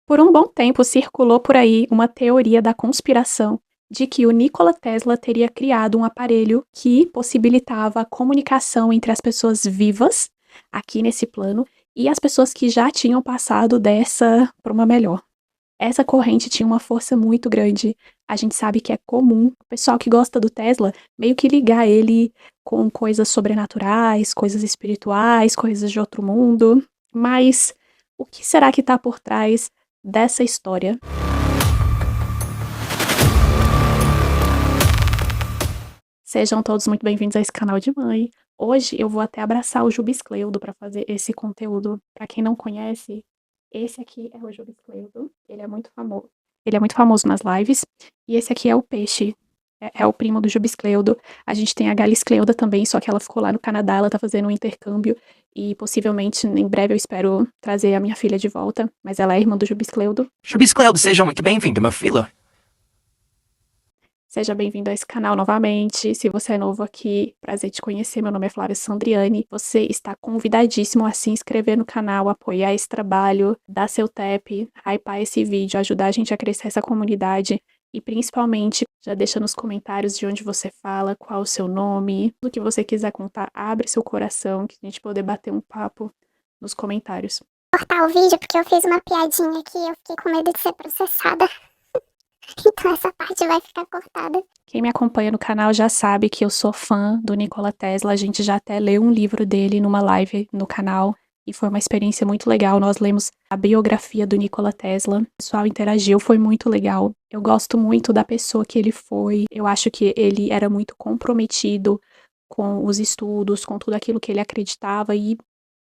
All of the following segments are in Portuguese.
Por um bom tempo circulou por aí uma teoria da conspiração de que o Nikola Tesla teria criado um aparelho que possibilitava a comunicação entre as pessoas vivas aqui nesse plano e as pessoas que já tinham passado dessa para uma melhor. Essa corrente tinha uma força muito grande. A gente sabe que é comum o pessoal que gosta do Tesla meio que ligar ele com coisas sobrenaturais, coisas espirituais, coisas de outro mundo. Mas o que será que está por trás dessa história? Sejam todos muito bem-vindos a esse canal de mãe. Hoje eu vou até abraçar o Jubes para fazer esse conteúdo. Para quem não conhece, esse aqui é o Jubes, ele é muito famoso. Ele é muito famoso nas lives. E esse aqui é o Peixe, é o primo do Jubes. A gente tem a Galis também, só que ela ficou lá no Canadá, ela tá fazendo um intercâmbio. E possivelmente, em breve, eu espero trazer a minha filha de volta. Mas ela é irmã do Jubes. Chubiscleudo, seja muito bem-vindo, meu filho. Seja bem-vindo a esse canal novamente. Se você é novo aqui, prazer te conhecer. Meu nome é Flávia Sandriani. Você está convidadíssimo a se inscrever no canal, apoiar esse trabalho, dar seu tap, hypar esse vídeo, ajudar a gente a crescer essa comunidade. E principalmente, já deixa nos comentários de onde você fala, qual o seu nome, tudo que você quiser contar, abre seu coração, que a gente poder bater um papo nos comentários. Cortar o vídeo porque eu fiz uma piadinha aqui e eu fiquei com medo de ser processada. Então essa parte vai ficar cortada. Quem me acompanha no canal já sabe que eu sou fã do Nikola Tesla. A gente já até leu um livro dele numa live no canal e foi uma experiência muito legal. Nós lemos a biografia do Nikola Tesla. O pessoal interagiu, foi muito legal. Eu gosto muito da pessoa que ele foi. Eu acho que ele era muito comprometido com os estudos, com tudo aquilo que ele acreditava e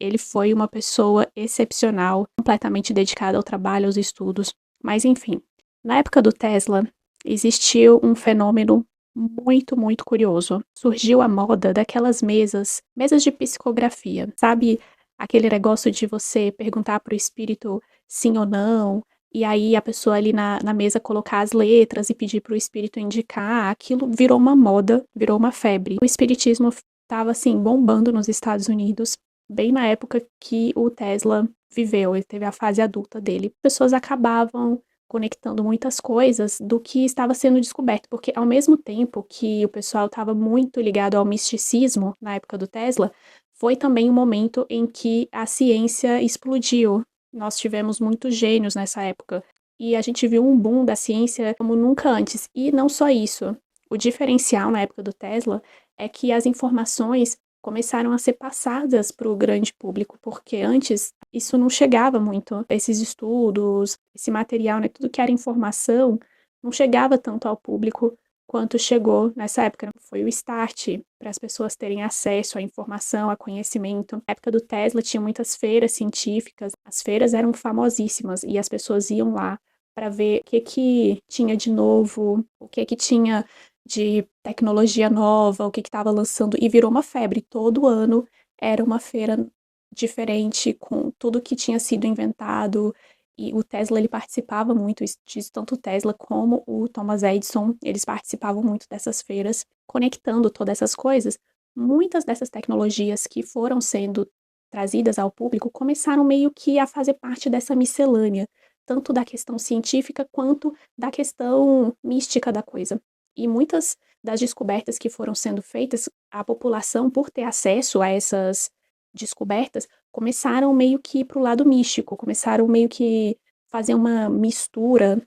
ele foi uma pessoa excepcional, completamente dedicada ao trabalho, aos estudos. Mas enfim, na época do Tesla, existiu um fenômeno muito curioso. Surgiu a moda daquelas mesas de psicografia, sabe? Aquele negócio de você perguntar pro espírito sim ou não, e aí a pessoa ali na mesa colocar as letras e pedir pro espírito indicar. Aquilo virou uma moda, virou uma febre. O espiritismo estava assim bombando nos Estados Unidos, bem na época que o Tesla viveu, ele teve a fase adulta dele. Pessoas acabavam conectando muitas coisas do que estava sendo descoberto, porque ao mesmo tempo que o pessoal estava muito ligado ao misticismo na época do Tesla, foi também um momento em que a ciência explodiu. Nós tivemos muitos gênios nessa época e a gente viu um boom da ciência como nunca antes. E não só isso, o diferencial na época do Tesla é que as informações começaram a ser passadas para o grande público, porque antes isso não chegava muito, esses estudos, esse material, né, tudo que era informação, não chegava tanto ao público quanto chegou nessa época. Foi o start para as pessoas terem acesso à informação, a conhecimento. Na época do Tesla tinha muitas feiras científicas, as feiras eram famosíssimas e as pessoas iam lá para ver o que tinha de novo, o que tinha de tecnologia nova, o que estava lançando, e virou uma febre. Todo ano era uma feira diferente, com tudo que tinha sido inventado, e o Tesla, ele participava muito disso, tanto o Tesla como o Thomas Edison, eles participavam muito dessas feiras, conectando todas essas coisas. Muitas dessas tecnologias que foram sendo trazidas ao público começaram meio que a fazer parte dessa miscelânea, tanto da questão científica quanto da questão mística da coisa. E muitas das descobertas que foram sendo feitas, a população, por ter acesso a essas descobertas, começaram meio que para o lado místico, começaram meio que fazer uma mistura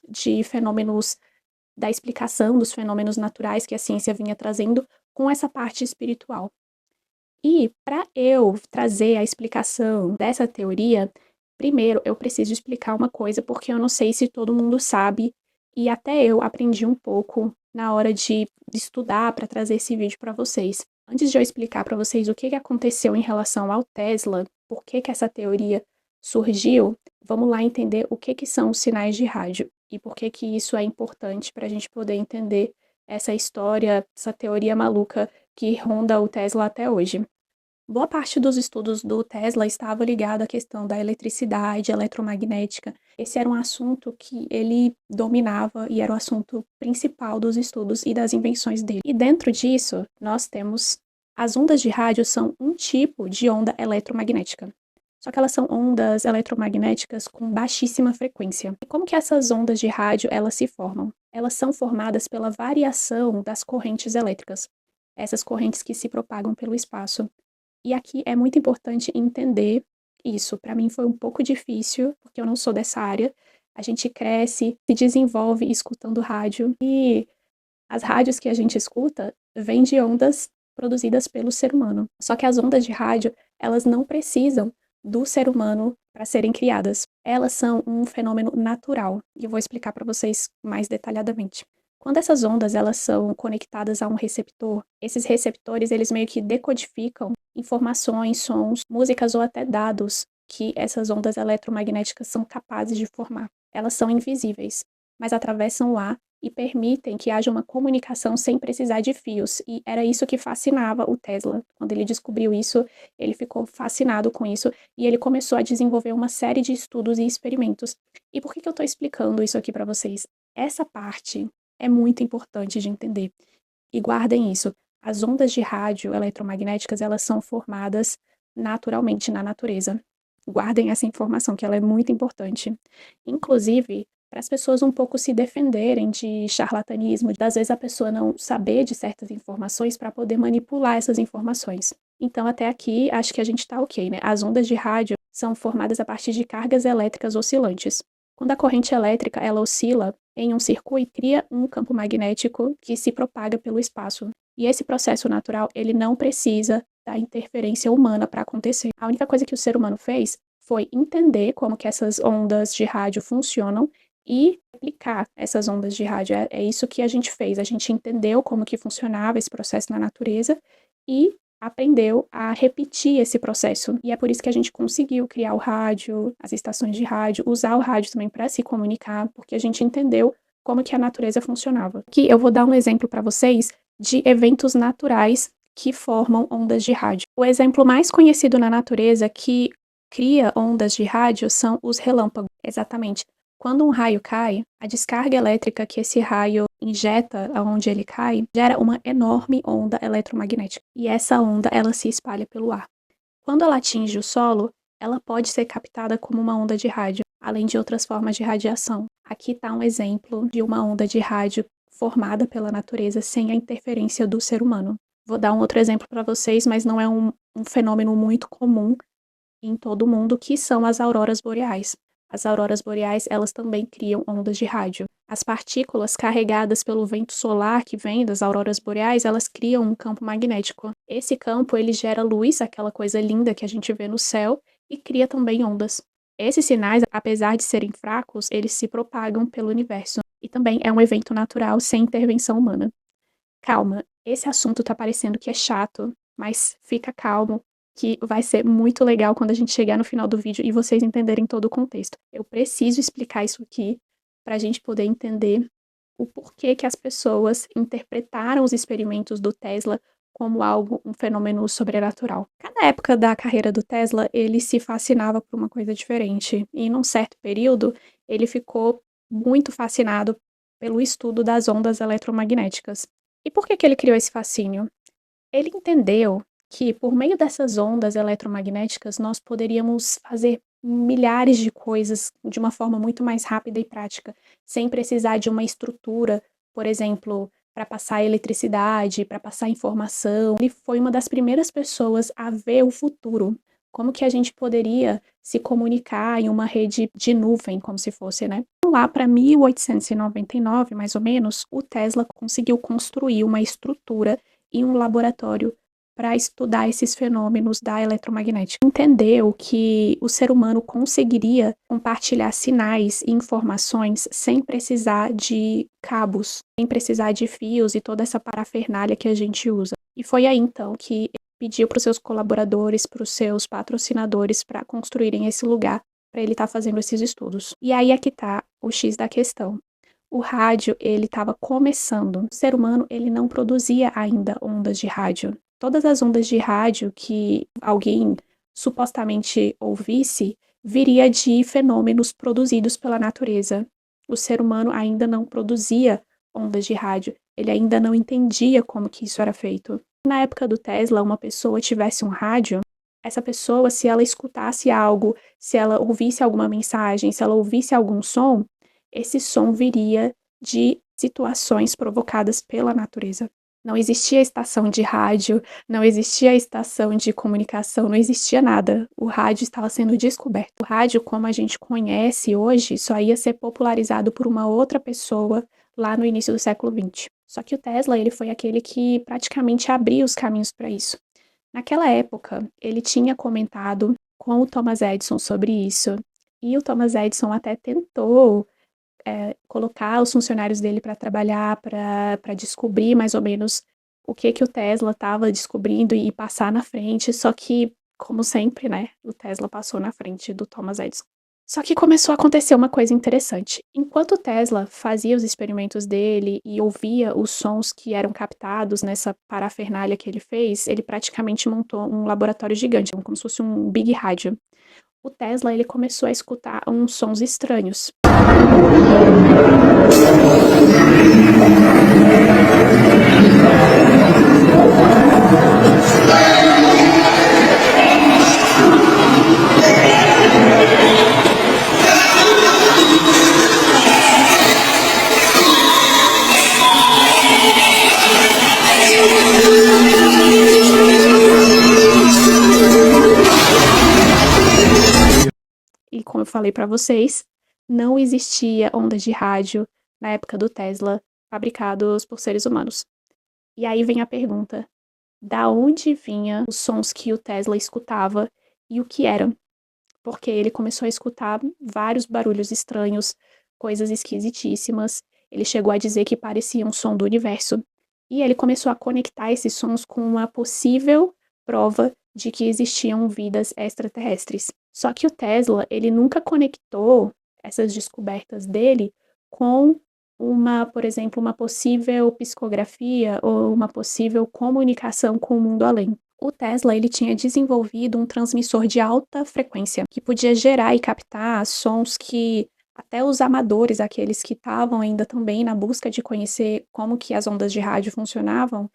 de fenômenos, da explicação dos fenômenos naturais que a ciência vinha trazendo com essa parte espiritual. E para eu trazer a explicação dessa teoria, primeiro eu preciso explicar uma coisa, porque eu não sei se todo mundo sabe, e até eu aprendi um pouco na hora de estudar para trazer esse vídeo para vocês. Antes de eu explicar para vocês o que aconteceu em relação ao Tesla, por que essa teoria surgiu, vamos lá entender o que são os sinais de rádio e por que isso é importante para a gente poder entender essa história, essa teoria maluca que ronda o Tesla até hoje. Boa parte dos estudos do Tesla estava ligado à questão da eletricidade, eletromagnética. Esse era um assunto que ele dominava e era o assunto principal dos estudos e das invenções dele. E dentro disso, nós temos as ondas de rádio são um tipo de onda eletromagnética. Só que elas são ondas eletromagnéticas com baixíssima frequência. E como que essas ondas de rádio elas se formam? Elas são formadas pela variação das correntes elétricas, essas correntes que se propagam pelo espaço. E aqui é muito importante entender isso. Para mim foi um pouco difícil, porque eu não sou dessa área. A gente cresce, se desenvolve escutando rádio e as rádios que a gente escuta vêm de ondas produzidas pelo ser humano. Só que as ondas de rádio, elas não precisam do ser humano para serem criadas. Elas são um fenômeno natural, e eu vou explicar para vocês mais detalhadamente. Quando essas ondas elas são conectadas a um receptor, esses receptores eles meio que decodificam informações, sons, músicas ou até dados que essas ondas eletromagnéticas são capazes de formar. Elas são invisíveis, mas atravessam o ar e permitem que haja uma comunicação sem precisar de fios. E era isso que fascinava o Tesla. Quando ele descobriu isso, ele ficou fascinado com isso e ele começou a desenvolver uma série de estudos e experimentos. E por que eu estou explicando isso aqui para vocês? Essa parte é muito importante de entender. E guardem isso. As ondas de rádio eletromagnéticas, elas são formadas naturalmente na natureza. Guardem essa informação, que ela é muito importante. Inclusive, para as pessoas um pouco se defenderem de charlatanismo, às vezes a pessoa não saber de certas informações para poder manipular essas informações. Então, até aqui, acho que a gente está ok, né? As ondas de rádio são formadas a partir de cargas elétricas oscilantes. Quando a corrente elétrica ela oscila em um circuito, cria um campo magnético que se propaga pelo espaço. E esse processo natural, ele não precisa da interferência humana para acontecer. A única coisa que o ser humano fez foi entender como que essas ondas de rádio funcionam e aplicar essas ondas de rádio. É isso que a gente fez. A gente entendeu como que funcionava esse processo na natureza e aprendeu a repetir esse processo. E é por isso que a gente conseguiu criar o rádio, as estações de rádio, usar o rádio também para se comunicar, porque a gente entendeu como que a natureza funcionava. Aqui eu vou dar um exemplo para vocês de eventos naturais que formam ondas de rádio. O exemplo mais conhecido na natureza que cria ondas de rádio são os relâmpagos. Exatamente. Quando um raio cai, a descarga elétrica que esse raio injeta aonde ele cai gera uma enorme onda eletromagnética. E essa onda ela se espalha pelo ar. Quando ela atinge o solo, ela pode ser captada como uma onda de rádio, além de outras formas de radiação. Aqui está um exemplo de uma onda de rádio formada pela natureza sem a interferência do ser humano. Vou dar um outro exemplo para vocês, mas não é um fenômeno muito comum em todo o mundo, que são as auroras boreais. As auroras boreais, elas também criam ondas de rádio. As partículas carregadas pelo vento solar que vem das auroras boreais, elas criam um campo magnético. Esse campo, ele gera luz, aquela coisa linda que a gente vê no céu, e cria também ondas. Esses sinais, apesar de serem fracos, eles se propagam pelo universo. E também é um evento natural sem intervenção humana. Calma, esse assunto tá parecendo que é chato, mas fica calmo, que vai ser muito legal quando a gente chegar no final do vídeo e vocês entenderem todo o contexto. Eu preciso explicar isso aqui para a gente poder entender o porquê que as pessoas interpretaram os experimentos do Tesla como algo, um fenômeno sobrenatural. Cada época da carreira do Tesla, ele se fascinava por uma coisa diferente. E num certo período, ele ficou muito fascinado pelo estudo das ondas eletromagnéticas. E por que que ele criou esse fascínio? Ele entendeu que por meio dessas ondas eletromagnéticas nós poderíamos fazer milhares de coisas de uma forma muito mais rápida e prática, sem precisar de uma estrutura, por exemplo, para passar eletricidade, para passar informação. Ele foi uma das primeiras pessoas a ver o futuro, como que a gente poderia se comunicar em uma rede de nuvem, como se fosse, né? Lá para 1899, mais ou menos, o Tesla conseguiu construir uma estrutura e um laboratório para estudar esses fenômenos da eletromagnética. Entendeu que o ser humano conseguiria compartilhar sinais e informações sem precisar de cabos, sem precisar de fios e toda essa parafernália que a gente usa. E foi aí então que ele pediu para os seus colaboradores, para os seus patrocinadores, para construírem esse lugar para ele estar fazendo esses estudos. E aí é que está o X da questão. O rádio, ele estava começando. O ser humano, ele não produzia ainda ondas de rádio. Todas as ondas de rádio que alguém supostamente ouvisse, viria de fenômenos produzidos pela natureza. O ser humano ainda não produzia ondas de rádio. Ele ainda não entendia como que isso era feito. Na época do Tesla, uma pessoa tivesse um rádio, essa pessoa, se ela escutasse algo, se ela ouvisse alguma mensagem, se ela ouvisse algum som, esse som viria de situações provocadas pela natureza. Não existia estação de rádio, não existia estação de comunicação, não existia nada. O rádio estava sendo descoberto. O rádio, como a gente conhece hoje, só ia ser popularizado por uma outra pessoa lá no início do século XX. Só que o Tesla, ele foi aquele que praticamente abriu os caminhos para isso. Naquela época, ele tinha comentado com o Thomas Edison sobre isso, e o Thomas Edison até tentou colocar os funcionários dele para trabalhar, para descobrir mais ou menos o que o Tesla estava descobrindo e passar na frente, só que, como sempre, né, o Tesla passou na frente do Thomas Edison. Só que começou a acontecer uma coisa interessante. Enquanto o Tesla fazia os experimentos dele e ouvia os sons que eram captados nessa parafernália que ele fez, ele praticamente montou um laboratório gigante, como se fosse um big rádio. O Tesla, ele começou a escutar uns sons estranhos. E como eu falei para vocês, não existia ondas de rádio na época do Tesla fabricados por seres humanos. E aí vem a pergunta: da onde vinham os sons que o Tesla escutava e o que eram? Porque ele começou a escutar vários barulhos estranhos, coisas esquisitíssimas. Ele chegou a dizer que parecia um som do universo. E ele começou a conectar esses sons com uma possível prova de que existiam vidas extraterrestres. Só que o Tesla, ele nunca conectou essas descobertas dele com por exemplo, uma possível psicografia ou uma possível comunicação com o mundo além. O Tesla, ele tinha desenvolvido um transmissor de alta frequência que podia gerar e captar sons que até os amadores, aqueles que estavam ainda também na busca de conhecer como que as ondas de rádio funcionavam,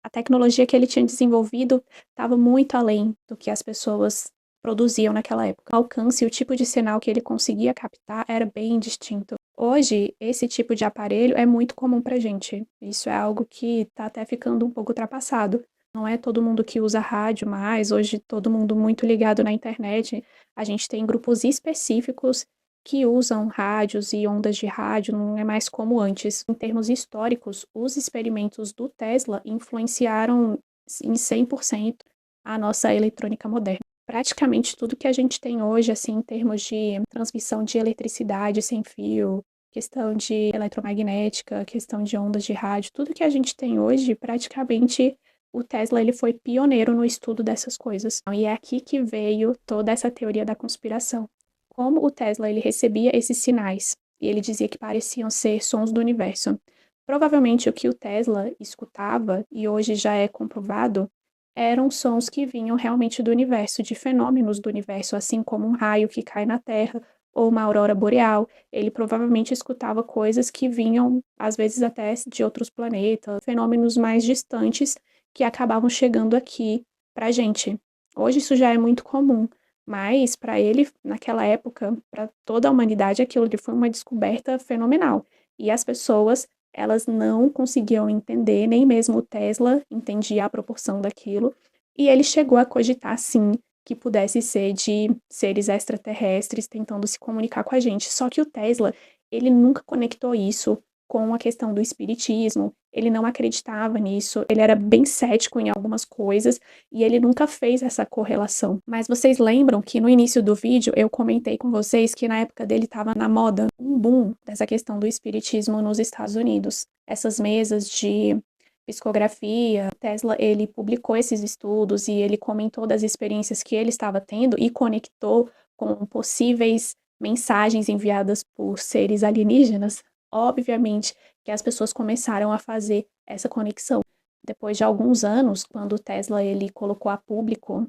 a tecnologia que ele tinha desenvolvido estava muito além do que as pessoas produziam naquela época. O alcance e o tipo de sinal que ele conseguia captar era bem distinto. Hoje, esse tipo de aparelho é muito comum pra gente. Isso é algo que está até ficando um pouco ultrapassado. Não é todo mundo que usa rádio mais, hoje todo mundo muito ligado na internet. A gente tem grupos específicos que usam rádios e ondas de rádio, não é mais como antes. Em termos históricos, os experimentos do Tesla influenciaram em 100% a nossa eletrônica moderna. Praticamente tudo que a gente tem hoje, assim, em termos de transmissão de eletricidade sem fio, questão de eletromagnética, questão de ondas de rádio, tudo que a gente tem hoje, praticamente o Tesla ele foi pioneiro no estudo dessas coisas. E é aqui que veio toda essa teoria da conspiração. Como o Tesla ele recebia esses sinais e ele dizia que pareciam ser sons do universo. Provavelmente o que o Tesla escutava, e hoje já é comprovado, eram sons que vinham realmente do universo, de fenômenos do universo, assim como um raio que cai na Terra ou uma aurora boreal. Ele provavelmente escutava coisas que vinham, às vezes até de outros planetas, fenômenos mais distantes que acabavam chegando aqui pra gente. Hoje isso já é muito comum, mas para ele, naquela época, para toda a humanidade, aquilo ali foi uma descoberta fenomenal. E as pessoas elas não conseguiam entender, nem mesmo o Tesla entendia a proporção daquilo, e ele chegou a cogitar, sim, que pudesse ser de seres extraterrestres tentando se comunicar com a gente. Só que o Tesla, ele nunca conectou isso com a questão do espiritismo, ele não acreditava nisso, ele era bem cético em algumas coisas e ele nunca fez essa correlação. Mas vocês lembram que no início do vídeo eu comentei com vocês que na época dele estava na moda um boom dessa questão do espiritismo nos Estados Unidos. Essas mesas de psicografia, Tesla ele publicou esses estudos e ele comentou das experiências que ele estava tendo e conectou com possíveis mensagens enviadas por seres alienígenas. Obviamente que as pessoas começaram a fazer essa conexão. Depois de alguns anos, quando o Tesla ele colocou a público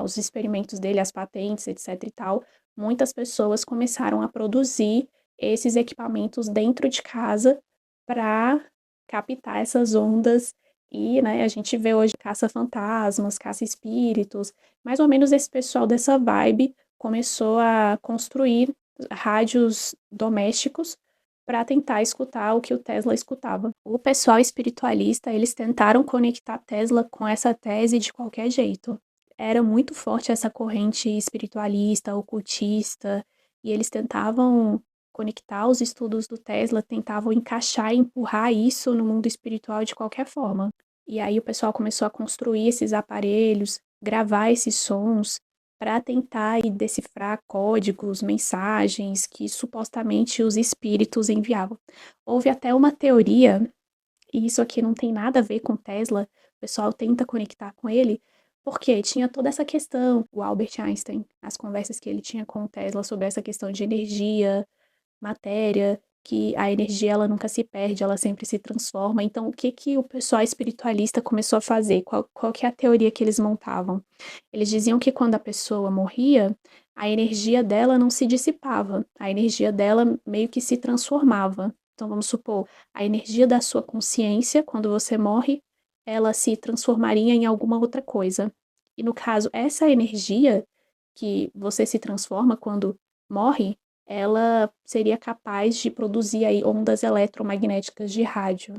os experimentos dele, as patentes, etc e tal, muitas pessoas começaram a produzir esses equipamentos dentro de casa para captar essas ondas E, né, a gente vê hoje caça-fantasmas, caça-espíritos, mais ou menos esse pessoal dessa vibe começou a construir rádios domésticos para tentar escutar o que o Tesla escutava. O pessoal espiritualista, eles tentaram conectar Tesla com essa tese de qualquer jeito. Era muito forte essa corrente espiritualista, ocultista, e eles tentavam conectar os estudos do Tesla, tentavam encaixar e empurrar isso no mundo espiritual de qualquer forma. E aí o pessoal começou a construir esses aparelhos, gravar esses sons para tentar aí decifrar códigos, mensagens que supostamente os espíritos enviavam. Houve até uma teoria, e isso aqui não tem nada a ver com Tesla, o pessoal tenta conectar com ele, porque tinha toda essa questão, o Albert Einstein, as conversas que ele tinha com o Tesla sobre essa questão de energia, matéria, que a energia ela nunca se perde, ela sempre se transforma. Então, o que que o pessoal espiritualista começou a fazer? Qual que é a teoria que eles montavam? Eles diziam que quando a pessoa morria, a energia dela não se dissipava, a energia dela meio que se transformava. Então, vamos supor, a energia da sua consciência, quando você morre, ela se transformaria em alguma outra coisa. E no caso, essa energia que você se transforma quando morre, ela seria capaz de produzir aí ondas eletromagnéticas de rádio.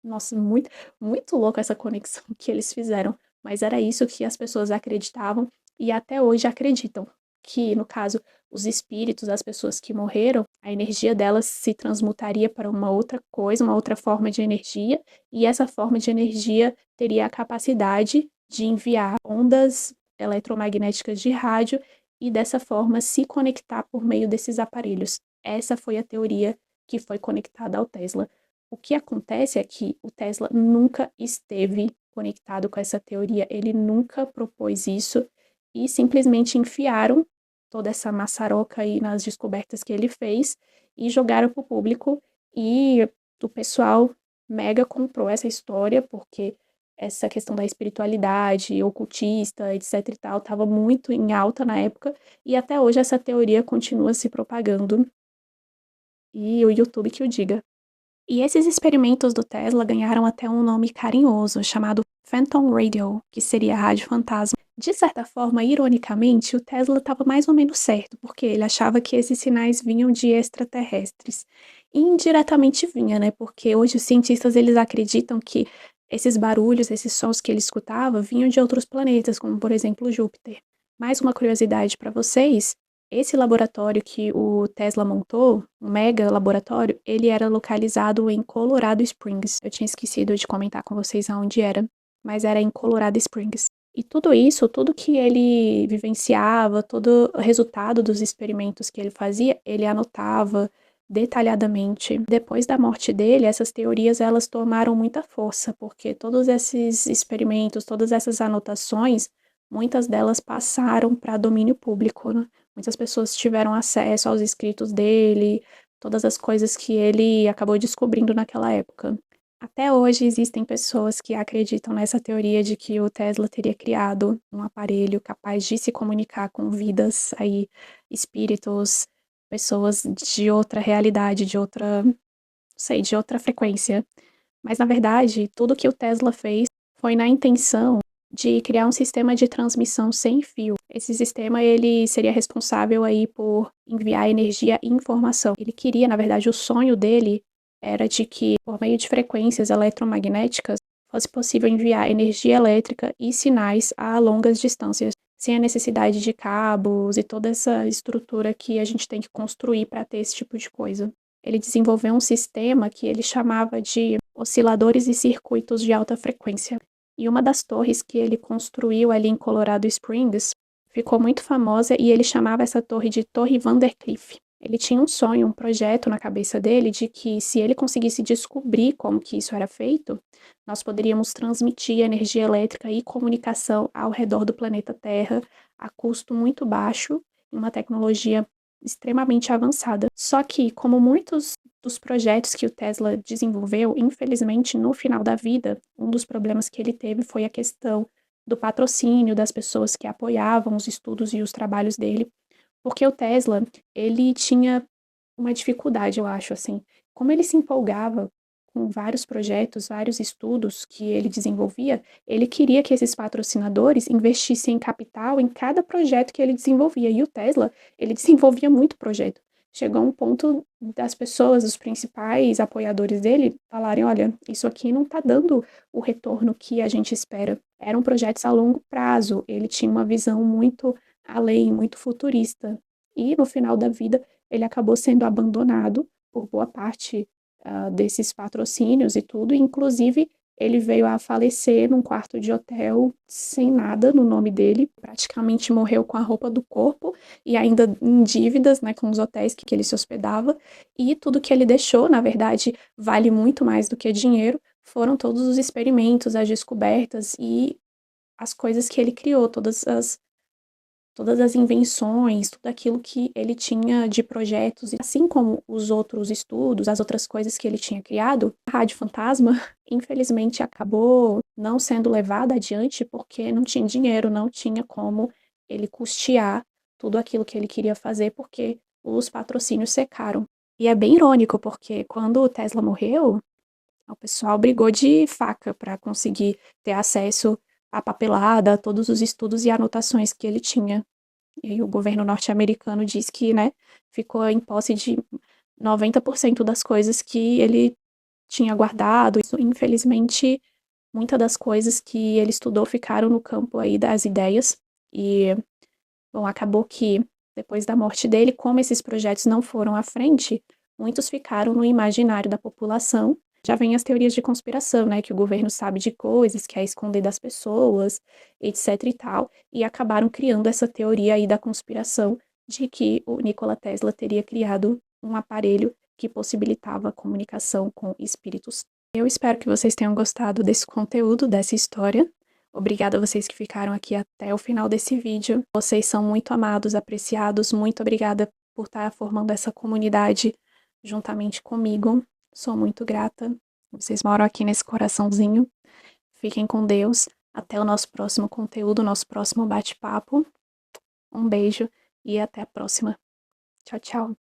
Nossa, muito louco essa conexão que eles fizeram, mas era isso que as pessoas acreditavam e até hoje acreditam, que no caso, os espíritos, as pessoas que morreram, a energia delas se transmutaria para uma outra coisa, uma outra forma de energia, e essa forma de energia teria a capacidade de enviar ondas eletromagnéticas de rádio e dessa forma se conectar por meio desses aparelhos. Essa foi a teoria que foi conectada ao Tesla. O que acontece é que o Tesla nunca esteve conectado com essa teoria, ele nunca propôs isso e simplesmente enfiaram toda essa maçaroca aí nas descobertas que ele fez e jogaram para o público e o pessoal mega comprou essa história porque essa questão da espiritualidade, ocultista, etc e tal, estava muito em alta na época e até hoje essa teoria continua se propagando e o YouTube que o diga. E esses experimentos do Tesla ganharam até um nome carinhoso, chamado Phantom Radio, que seria rádio fantasma. De certa forma, ironicamente, o Tesla estava mais ou menos certo, porque ele achava que esses sinais vinham de extraterrestres. E indiretamente vinha, né? Porque hoje os cientistas eles acreditam que esses barulhos, esses sons que ele escutava, vinham de outros planetas, como por exemplo Júpiter. Mais uma curiosidade para vocês, esse laboratório que o Tesla montou, um mega laboratório, ele era localizado em Colorado Springs. Eu tinha esquecido de comentar com vocês aonde era, mas era em Colorado Springs. E tudo isso, tudo que ele vivenciava, todo o resultado dos experimentos que ele fazia, ele anotava detalhadamente. Depois da morte dele, essas teorias elas tomaram muita força, porque todos esses experimentos, todas essas anotações, muitas delas passaram para domínio público, né? Muitas pessoas tiveram acesso aos escritos dele, todas as coisas que ele acabou descobrindo naquela época. Até hoje existem pessoas que acreditam nessa teoria de que o Tesla teria criado um aparelho capaz de se comunicar com vidas aí, espíritos, pessoas de outra realidade, de outra, não sei, de outra frequência. Mas na verdade, tudo que o Tesla fez foi na intenção de criar um sistema de transmissão sem fio. Esse sistema ele seria responsável aí por enviar energia e informação. Ele queria, na verdade, o sonho dele era de que por meio de frequências eletromagnéticas fosse possível enviar energia elétrica e sinais a longas distâncias, sem a necessidade de cabos e toda essa estrutura que a gente tem que construir para ter esse tipo de coisa. Ele desenvolveu um sistema que ele chamava de osciladores e circuitos de alta frequência. E uma das torres que ele construiu ali em Colorado Springs ficou muito famosa e ele chamava essa torre de Torre Vandercliff. Ele tinha um sonho, um projeto na cabeça dele de que se ele conseguisse descobrir como que isso era feito, nós poderíamos transmitir energia elétrica e comunicação ao redor do planeta Terra a custo muito baixo, em uma tecnologia extremamente avançada. Só que, como muitos dos projetos que o Tesla desenvolveu, infelizmente, no final da vida, um dos problemas que ele teve foi a questão do patrocínio das pessoas que apoiavam os estudos e os trabalhos dele, porque o Tesla, ele tinha uma dificuldade, eu acho, assim, como ele se empolgava com vários projetos, vários estudos que ele desenvolvia, ele queria que esses patrocinadores investissem em capital em cada projeto que ele desenvolvia. E o Tesla, ele desenvolvia muito projeto. Chegou a um ponto das pessoas, os principais apoiadores dele, falarem: olha, isso aqui não está dando o retorno que a gente espera. Eram projetos a longo prazo, ele tinha uma visão muito além, muito futurista. E no final da vida, ele acabou sendo abandonado por boa parte desses patrocínios e tudo, e inclusive ele veio a falecer num quarto de hotel sem nada no nome dele, praticamente morreu com a roupa do corpo e ainda em dívidas, né, com os hotéis que ele se hospedava, e tudo que ele deixou, na verdade, vale muito mais do que dinheiro, foram todos os experimentos, as descobertas e as coisas que ele criou, todas as invenções, tudo aquilo que ele tinha de projetos, assim como os outros estudos, as outras coisas que ele tinha criado, a Rádio Fantasma, infelizmente, acabou não sendo levada adiante porque não tinha dinheiro, não tinha como ele custear tudo aquilo que ele queria fazer, porque os patrocínios secaram. E é bem irônico, porque quando o Tesla morreu, o pessoal brigou de faca para conseguir ter acesso à papelada, a todos os estudos e anotações que ele tinha. E o governo norte-americano diz que, né, ficou em posse de 90% das coisas que ele tinha guardado. Isso, infelizmente, muitas das coisas que ele estudou ficaram no campo aí das ideias. E, bom, acabou que, depois da morte dele, como esses projetos não foram à frente, muitos ficaram no imaginário da população. Já vem as teorias de conspiração, né, que o governo sabe de coisas, quer esconder das pessoas, etc e tal, e acabaram criando essa teoria aí da conspiração de que o Nikola Tesla teria criado um aparelho que possibilitava a comunicação com espíritos. Eu espero que vocês tenham gostado desse conteúdo, dessa história. Obrigada a vocês que ficaram aqui até o final desse vídeo. Vocês são muito amados, apreciados. Muito obrigada por estar formando essa comunidade juntamente comigo. Sou muito grata. Vocês moram aqui nesse coraçãozinho. Fiquem com Deus. Até o nosso próximo conteúdo, nosso próximo bate-papo. Um beijo e até a próxima. Tchau, tchau.